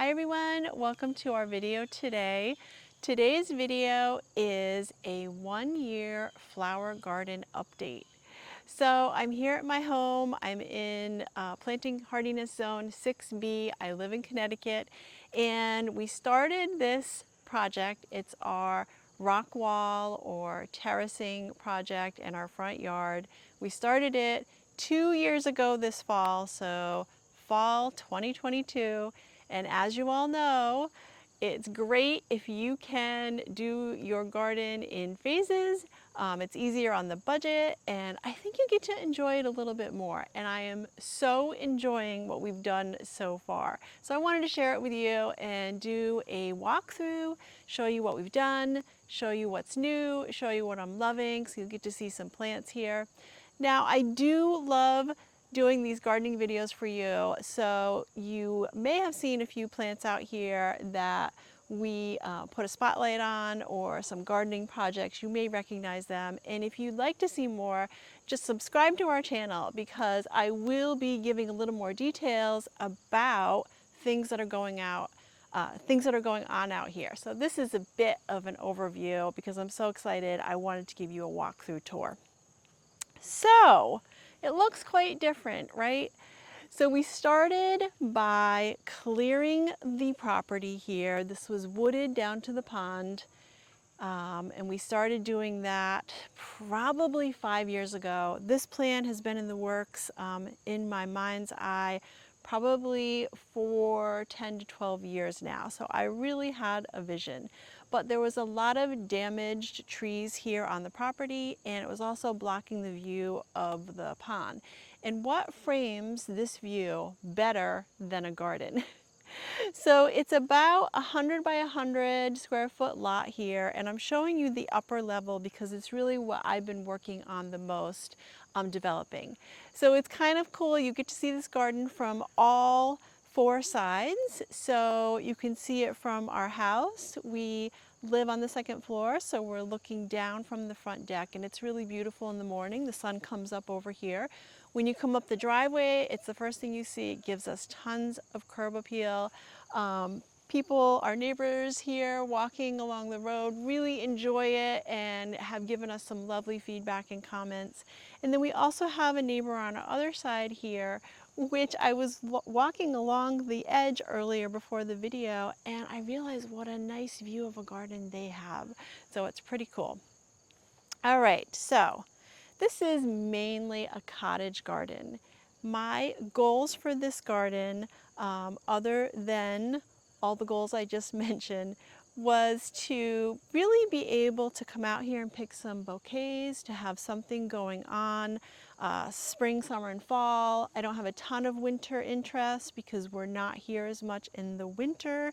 Hi everyone, welcome to our video today. Today's video is a 1-year flower garden update. So I'm here at my home. I'm in planting hardiness zone 6B. I live in Connecticut, and we started this project. It's our rock wall or terracing project in our front yard. We started it 2 years ago this fall, so fall 2022. And as you all know, it's great if you can do your garden in phases. It's easier on the budget, and I think you get to enjoy it a little bit more. And I am so enjoying what we've done so far. So I wanted to share it with you and do a walkthrough, show you what we've done, show you what's new, show you what I'm loving, so you'll get to see some plants here. Now, I do love doing these gardening videos for you. So you may have seen a few plants out here that we put a spotlight on, or some gardening projects. You may recognize them. And if you'd like to see more, just subscribe to our channel, because I will be giving a little more details about things that are going on out here. So this is a bit of an overview because I'm so excited. I wanted to give you a walkthrough tour. So it looks quite different, right? So we started by clearing the property here. This was wooded down to the pond. And we started doing that probably 5 years ago. This plan has been in the works in my mind's eye probably for 10 to 12 years now. So I really had a vision. But there was a lot of damaged trees here on the property, and it was also blocking the view of the pond. And what frames this view better than a garden? So it's about 100 by 100 square foot lot here, and I'm showing you the upper level because it's really what I've been working on the most, developing. So it's kind of cool. You get to see this garden from all 4 sides. So you can see it from our house. We live on the 2nd floor, so we're looking down from the front deck, and it's really beautiful in the morning. The sun comes up over here. When you come up the driveway, it's the first thing you see. It gives us tons of curb appeal. People, our neighbors here walking along the road, really enjoy it and have given us some lovely feedback and comments. And then we also have a neighbor on our other side here, which I was walking along the edge earlier before the video, and I realized what a nice view of a garden they have. So it's pretty cool. All right, so this is mainly a cottage garden. My goals for this garden, other than all the goals I just mentioned, was to really be able to come out here and pick some bouquets, to have something going on spring, summer, and fall. I don't have a ton of winter interest because we're not here as much in the winter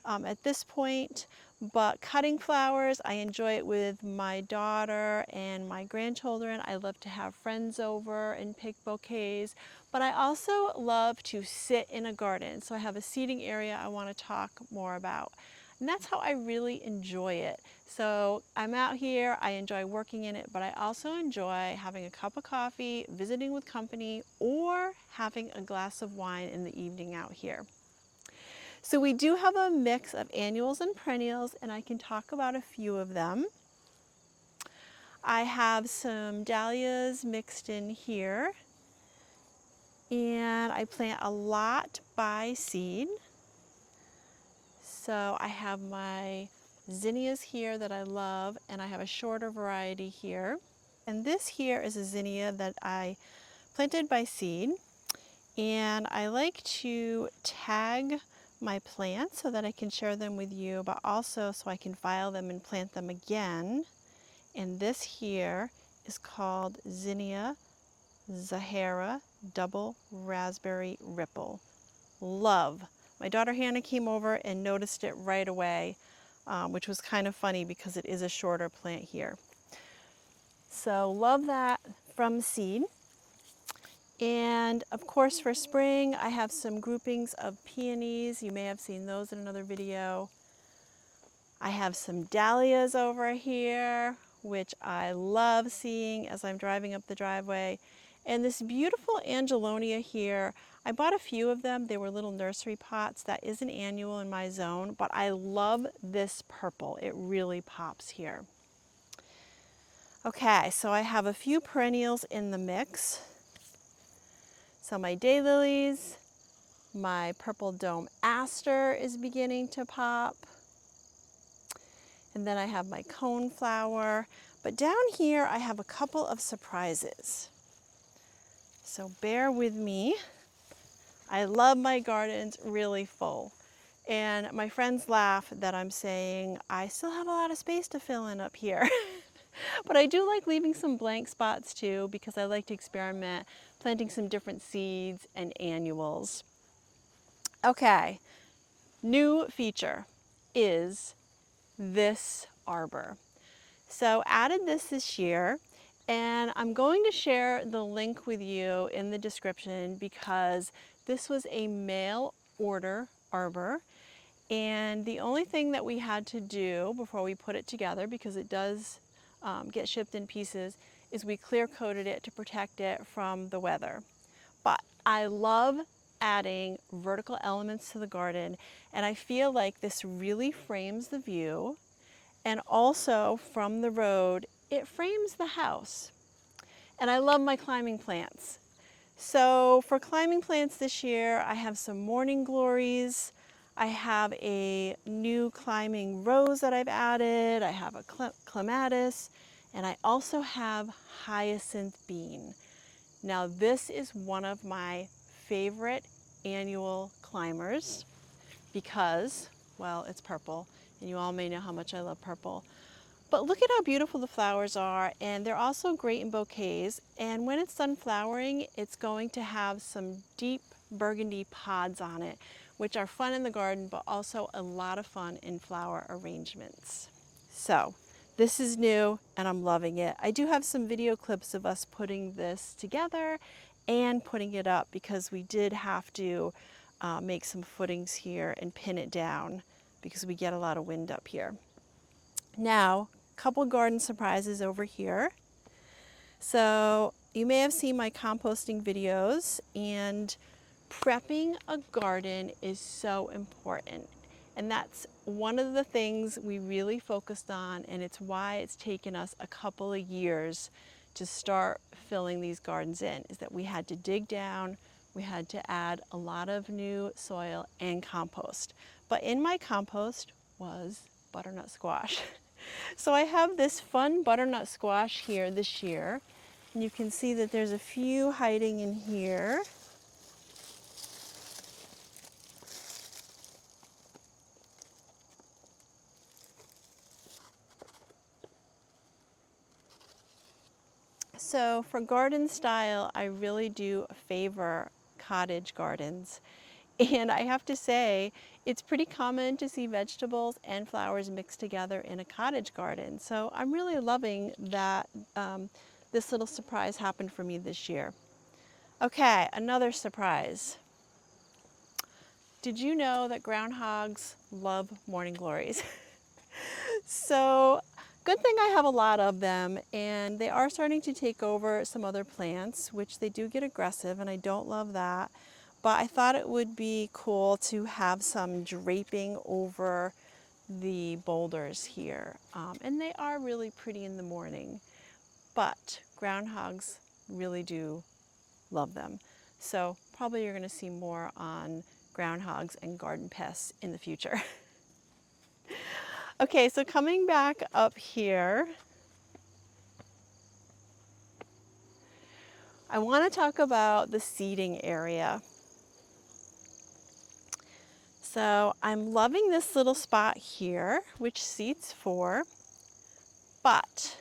at this point. But cutting flowers, I enjoy it with my daughter and my grandchildren. I love to have friends over and pick bouquets, but I also love to sit in a garden. So I have a seating area I want to talk more about. And that's how I really enjoy it. So I'm out here, I enjoy working in it, but I also enjoy having a cup of coffee, visiting with company, or having a glass of wine in the evening out here. So we do have a mix of annuals and perennials, and I can talk about a few of them. I have some dahlias mixed in here, and I plant a lot by seed. So I have my zinnias here that I love, and I have a shorter variety here. And this here is a zinnia that I planted by seed, and I like to tag my plants so that I can share them with you, but also so I can file them and plant them again. And this here is called Zinnia Zahara Double Raspberry Ripple. Love. My daughter Hannah came over and noticed it right away, which was kind of funny because it is a shorter plant here. So love that from seed. And of course for spring, I have some groupings of peonies. You may have seen those in another video. I have some dahlias over here, which I love seeing as I'm driving up the driveway. And this beautiful angelonia here, I bought a few of them. They were little nursery pots. That is an annual in my zone, but I love this purple. It really pops here. Okay, so I have a few perennials in the mix. So my daylilies, my purple dome aster is beginning to pop. And then I have my coneflower. But down here I have a couple of surprises. So bear with me. I love my gardens really full. And my friends laugh that I'm saying I still have a lot of space to fill in up here. But I do like leaving some blank spots too, because I like to experiment, planting some different seeds and annuals. Okay, new feature is this arbor. So added this year, and I'm going to share the link with you in the description because this was a mail order arbor. And the only thing that we had to do before we put it together, because it does get shipped in pieces, is we clear coated it to protect it from the weather. But I love adding vertical elements to the garden, and I feel like this really frames the view, and also from the road it frames the house. And I love my climbing plants. So for climbing plants this year, I have some morning glories. I have a new climbing rose that I've added. I have a clematis, and I also have hyacinth bean. Now this is one of my favorite annual climbers because, well, it's purple, and you all may know how much I love purple. But look at how beautiful the flowers are, and they're also great in bouquets. And when it's done flowering, it's going to have some deep burgundy pods on it, which are fun in the garden, but also a lot of fun in flower arrangements. So this is new, and I'm loving it. I do have some video clips of us putting this together and putting it up because we did have to make some footings here and pin it down because we get a lot of wind up here. Now, a couple garden surprises over here. So you may have seen my composting videos, and prepping a garden is so important. And that's one of the things we really focused on, and it's why it's taken us a couple of years to start filling these gardens in, is that we had to dig down, we had to add a lot of new soil and compost. But in my compost was butternut squash. So I have this fun butternut squash here this year, and you can see that there's a few hiding in here. So for garden style, I really do favor cottage gardens. And I have to say, it's pretty common to see vegetables and flowers mixed together in a cottage garden. So I'm really loving that this little surprise happened for me this year. Okay, another surprise. Did you know that groundhogs love morning glories? So good thing I have a lot of them, and they are starting to take over some other plants, which they do get aggressive, and I don't love that. But I thought it would be cool to have some draping over the boulders here. And they are really pretty in the morning, but groundhogs really do love them. So probably you're going to see more on groundhogs and garden pests in the future. Okay, so coming back up here, I want to talk about the seating area. So I'm loving this little spot here, which seats 4, but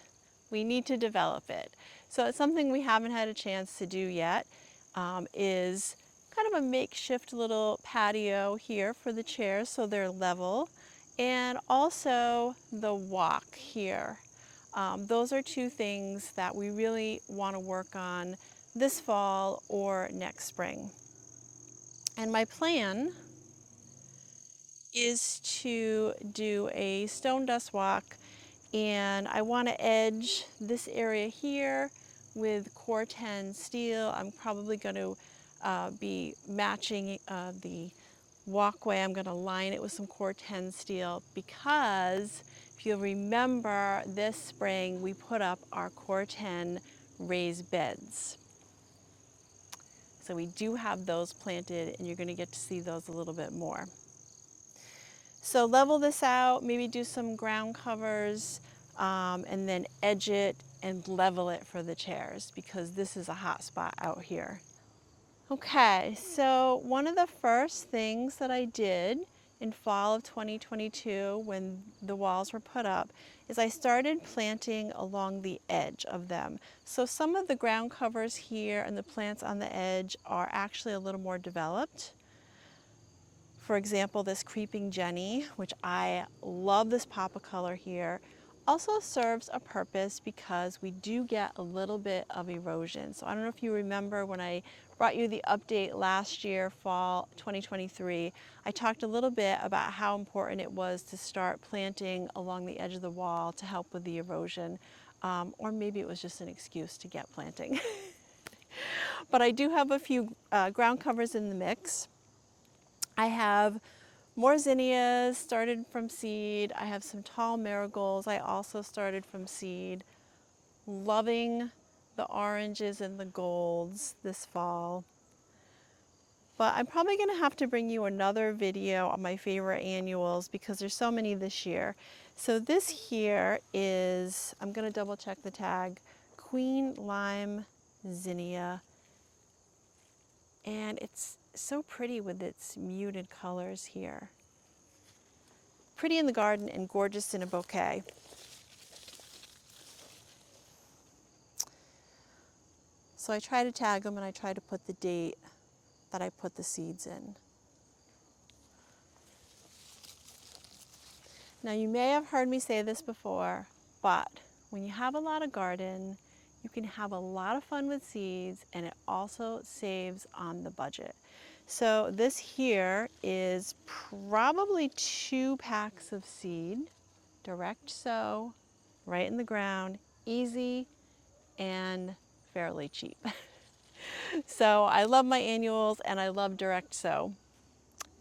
we need to develop it. So it's something we haven't had a chance to do yet, is kind of a makeshift little patio here for the chairs so they're level, and also the walk here. Those are two things that we really want to work on this fall or next spring. And my plan is to do a stone dust walk, and I want to edge this area here with Core 10 steel. I'm probably going to be matching the walkway. I'm going to line it with some Core 10 steel because if you'll remember this spring we put up our Core 10 raised beds. So we do have those planted and you're going to get to see those a little bit more. So level this out, maybe do some ground covers, and then edge it and level it for the chairs because this is a hot spot out here. Okay, so one of the first things that I did in fall of 2022 when the walls were put up is I started planting along the edge of them. So some of the ground covers here and the plants on the edge are actually a little more developed. For example, this Creeping Jenny, which I love this pop of color here, also serves a purpose because we do get a little bit of erosion. So I don't know if you remember when I brought you the update last year, fall 2023, I talked a little bit about how important it was to start planting along the edge of the wall to help with the erosion, or maybe it was just an excuse to get planting. But I do have a few ground covers in the mix. I have more zinnias started from seed. I have some tall marigolds I also started from seed. Loving the oranges and the golds this fall. But I'm probably going to have to bring you another video on my favorite annuals because there's so many this year. So this here is, I'm going to double check the tag, Queen Lime Zinnia. And it's so pretty with its muted colors here. Pretty in the garden and gorgeous in a bouquet. So I try to tag them and I try to put the date that I put the seeds in. Now you may have heard me say this before, but when you have a lot of garden, you can have a lot of fun with seeds and it also saves on the budget. So this here is probably 2 packs of seed, direct sow, right in the ground, easy and fairly cheap. So I love my annuals and I love direct sow.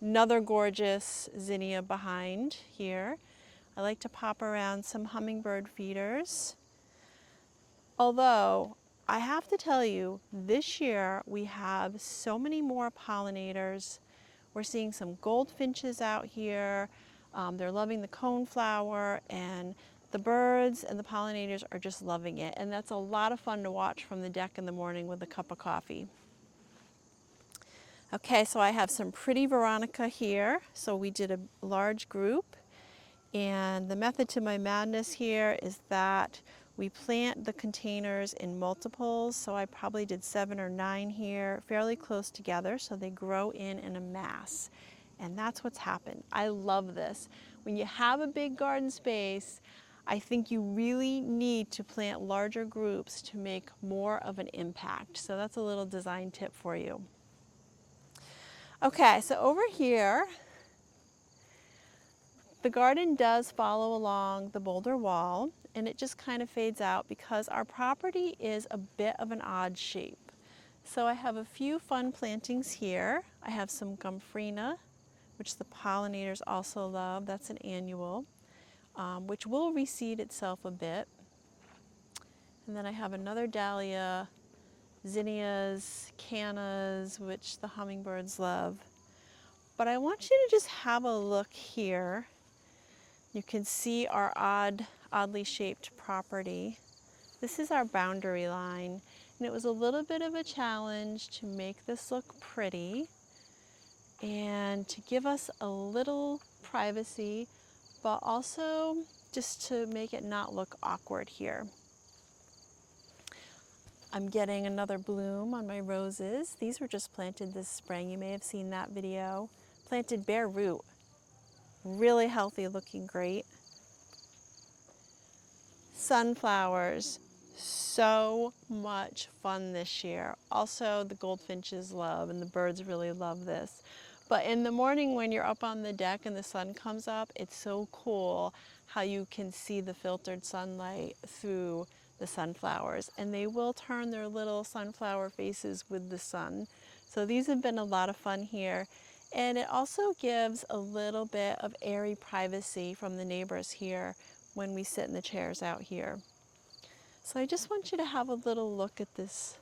Another gorgeous zinnia behind here. I like to pop around some hummingbird feeders. Although I have to tell you, this year we have so many more pollinators. We're seeing some goldfinches out here. They're loving the coneflower, and the birds and the pollinators are just loving it. And that's a lot of fun to watch from the deck in the morning with a cup of coffee. Okay, so I have some pretty Veronica here. So we did a large group. And the method to my madness here is that we plant the containers in multiples. So I probably did 7 or 9 here, fairly close together, so they grow in a mass. And that's what's happened. I love this. When you have a big garden space, I think you really need to plant larger groups to make more of an impact. So that's a little design tip for you. Okay, so over here, the garden does follow along the boulder wall, and it just kind of fades out because our property is a bit of an odd shape. So I have a few fun plantings here. I have some Gomphrena, which the pollinators also love. That's an annual, which will reseed itself a bit. And then I have another dahlia, zinnias, cannas, which the hummingbirds love. But I want you to just have a look here. You can see our oddly shaped property. This is our boundary line, and it was a little bit of a challenge to make this look pretty and to give us a little privacy, but also just to make it not look awkward here. I'm getting another bloom on my roses. These were just planted this spring. You may have seen that video. Planted bare root. Really healthy, looking great. Sunflowers, so much fun this year. Also, the goldfinches love and the birds really love this. But in the morning when you're up on the deck and the sun comes up, it's so cool how you can see the filtered sunlight through the sunflowers, and they will turn their little sunflower faces with the sun. So these have been a lot of fun here. And it also gives a little bit of airy privacy from the neighbors here when we sit in the chairs out here. So I just want you to have a little look at this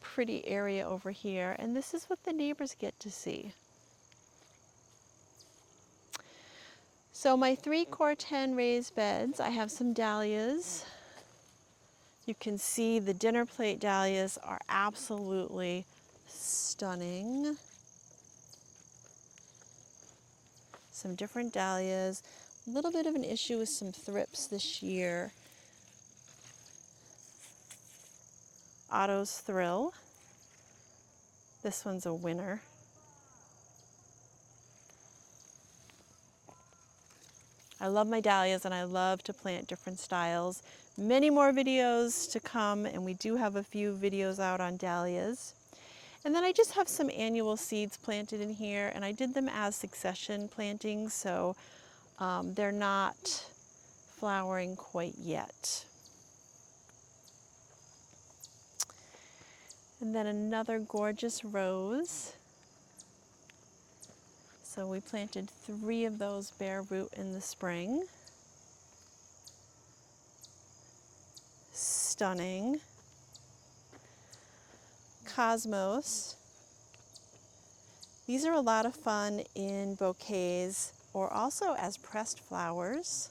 pretty area over here, and this is what the neighbors get to see. So my 3x10 raised beds, I have some dahlias. You can see the dinner plate dahlias are absolutely stunning. Some different dahlias. A little bit of an issue with some thrips this year. Otto's Thrill. This one's a winner. I love my dahlias and I love to plant different styles. Many more videos to come, and we do have a few videos out on dahlias. And then I just have some annual seeds planted in here, and I did them as succession plantings, so they're not flowering quite yet. And then another gorgeous rose. So we planted 3 of those bare root in the spring. Stunning. Cosmos. These are a lot of fun in bouquets or also as pressed flowers.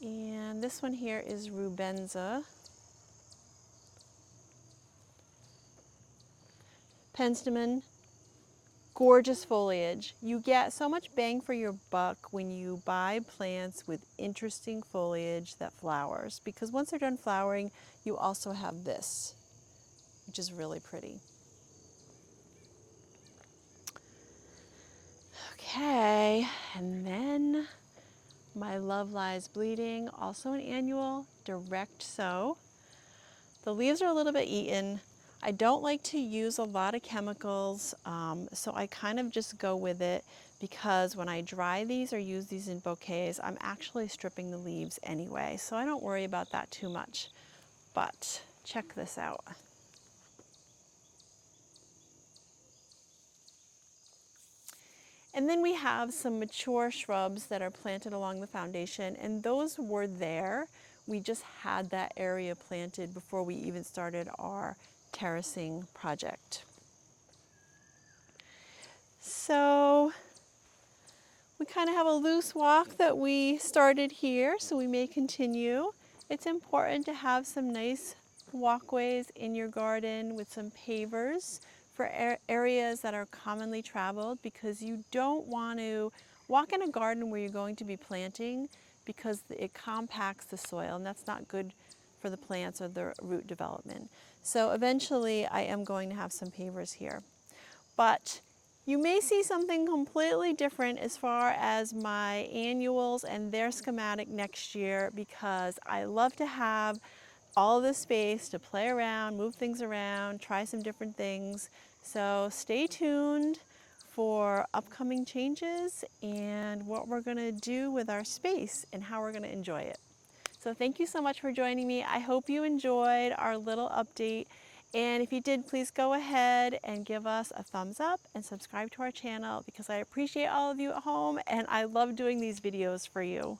And this one here is Rubenza. Penstemon, gorgeous foliage. You get so much bang for your buck when you buy plants with interesting foliage that flowers, because once they're done flowering, you also have this, which is really pretty. Okay, and then my Love Lies Bleeding, also an annual direct sow. The leaves are a little bit eaten. I don't like to use a lot of chemicals, so I kind of just go with it, because when I dry these or use these in bouquets, I'm actually stripping the leaves anyway, so I don't worry about that too much. But check this out. And then we have some mature shrubs that are planted along the foundation, and those were there. We just had that area planted before we even started our terracing project. So we kind of have a loose walk that we started here, so we may continue. It's important to have some nice walkways in your garden with some pavers for areas that are commonly traveled, because you don't want to walk in a garden where you're going to be planting, because it compacts the soil, and that's not good for the plants or the root development. So eventually I am going to have some pavers here. But you may see something completely different as far as my annuals and their schematic next year, because I love to have all this space to play around, move things around, try some different things. So stay tuned for upcoming changes and what we're going to do with our space and how we're going to enjoy it. So thank you so much for joining me. I hope you enjoyed our little update. And if you did, please go ahead and give us a thumbs up and subscribe to our channel, because I appreciate all of you at home and I love doing these videos for you.